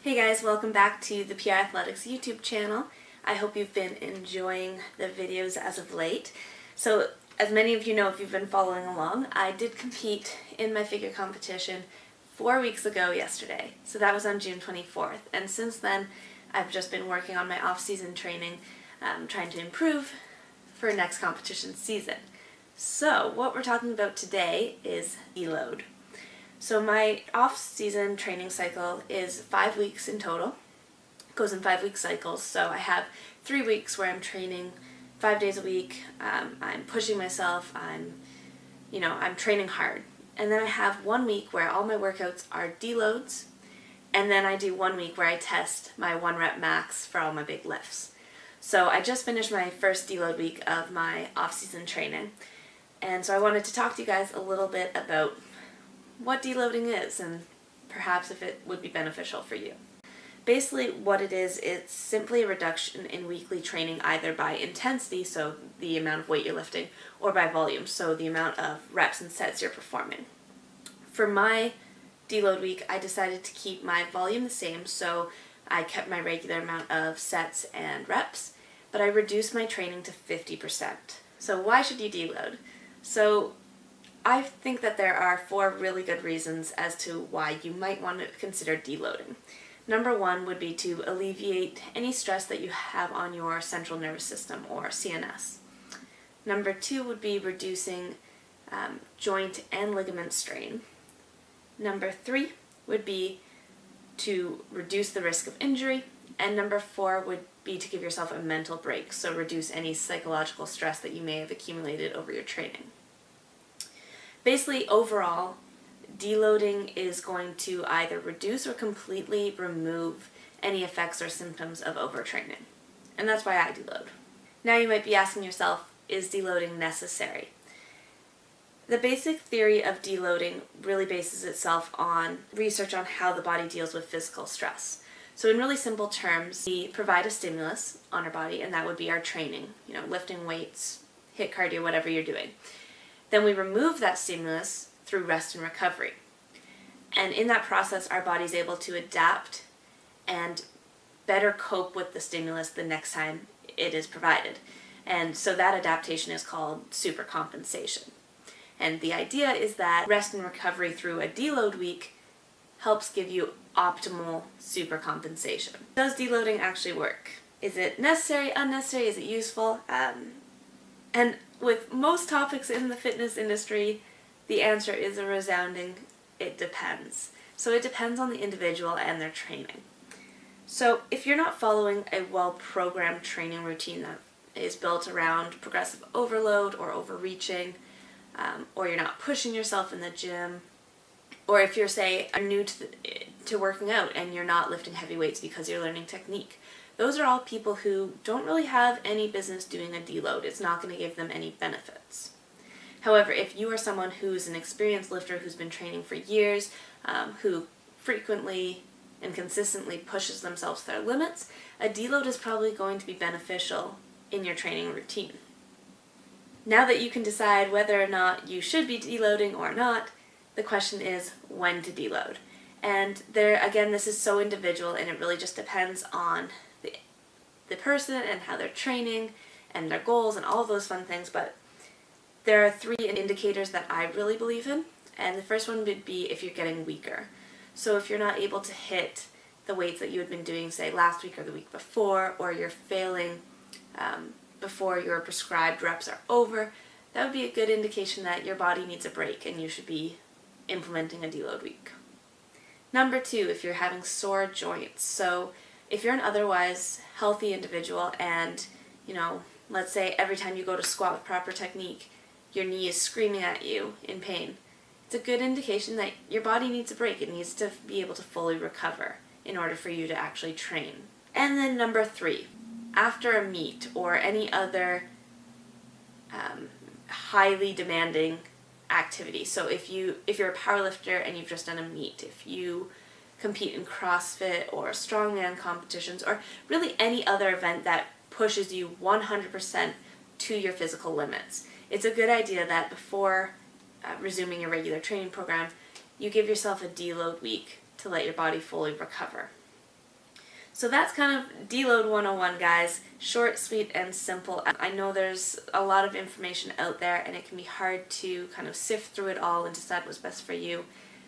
Hey guys, welcome back to the PR Athletics YouTube channel. I hope you've been enjoying the videos as of late. So, as many of you know if you've been following along, I did compete in my figure competition 4 weeks ago yesterday. So that was on June 24th. And since then, I've just been working on my off-season training, trying to improve for next competition season. So, what we're talking about today is Deload. So my off-season training cycle is 5 weeks in total. It goes in 5-week cycles. So I have 3 weeks where I'm training 5 days a week. I'm pushing myself. I'm training hard. And then I have 1 week where all my workouts are deloads. And then I do 1 week where I test my 1 rep max for all my big lifts. So I just finished my first deload week of my off-season training. And so I wanted to talk to you guys a little bit about what deloading is and perhaps if it would be beneficial for you. Basically what it is, it's simply a reduction in weekly training either by intensity, so the amount of weight you're lifting, or by volume, so the amount of reps and sets you're performing. For my deload week, I decided to keep my volume the same, so I kept my regular amount of sets and reps, but I reduced my training to 50%. So why should you deload? So I think that there are 4 really good reasons as to why you might want to consider deloading. Number 1 would be to alleviate any stress that you have on your central nervous system, or CNS. Number 2 would be reducing joint and ligament strain. Number 3 would be to reduce the risk of injury. And number 4 would be to give yourself a mental break, so reduce any psychological stress that you may have accumulated over your training. Basically, overall, deloading is going to either reduce or completely remove any effects or symptoms of overtraining. And that's why I deload. Now you might be asking yourself, is deloading necessary? The basic theory of deloading really bases itself on research on how the body deals with physical stress. So in really simple terms, we provide a stimulus on our body, and that would be our training, lifting weights, HIIT cardio, whatever you're doing. Then we remove that stimulus through rest and recovery. And in that process, our body's able to adapt and better cope with the stimulus the next time it is provided. And so that adaptation is called supercompensation. And the idea is that rest and recovery through a deload week helps give you optimal supercompensation. Does deloading actually work? Is it necessary, unnecessary? Is it useful? And with most topics in the fitness industry, the answer is a resounding, it depends. So it depends on the individual and their training. So if you're not following a well-programmed training routine that is built around progressive overload or overreaching, or you're not pushing yourself in the gym, or if you're, say, new to working out and you're not lifting heavy weights because you're learning technique, those are all people who don't really have any business doing a deload. It's not going to give them any benefits. However, if you are someone who's an experienced lifter who's been training for years, who frequently and consistently pushes themselves to their limits, a deload is probably going to be beneficial in your training routine. Now that you can decide whether or not you should be deloading or not, the question is when to deload. And again, this is so individual, and it really just depends on the person and how they're training and their goals and all those fun things. But there are 3 indicators that I really believe in, and the first one would be if you're getting weaker. So if you're not able to hit the weights that you had been doing, say, last week or the week before, or you're failing before your prescribed reps are over, that would be a good indication that your body needs a break and you should be implementing a deload week. Number 2, if you're having sore joints. So if you're an otherwise healthy individual and, let's say every time you go to squat with proper technique, your knee is screaming at you in pain, it's a good indication that your body needs a break. It needs to be able to fully recover in order for you to actually train. And then number 3, after a meet or any other highly demanding activity. So if you're a powerlifter and you've just done a meet, if you compete in CrossFit or strongman competitions, or really any other event that pushes you 100% to your physical limits, it's a good idea that before resuming your regular training program, you give yourself a deload week to let your body fully recover. So that's kind of Deload 101, guys. Short, sweet, and simple. I know there's a lot of information out there and it can be hard to kind of sift through it all and decide what's best for you,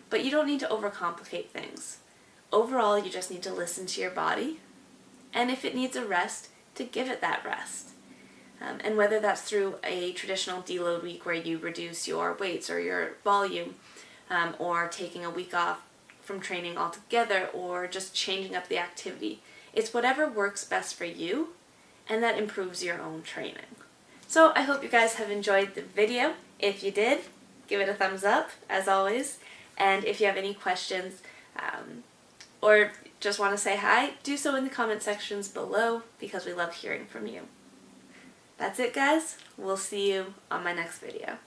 but you don't need to overcomplicate things. Overall, you just need to listen to your body, and if it needs a rest, to give it that rest. And whether that's through a traditional deload week where you reduce your weights or your volume, or taking a week off from training altogether, or just changing up the activity. It's whatever works best for you and that improves your own training. So I hope you guys have enjoyed the video. If you did, give it a thumbs up as always, and if you have any questions or just want to say hi, do so in the comment sections below because we love hearing from you. That's it, guys. We'll see you on my next video.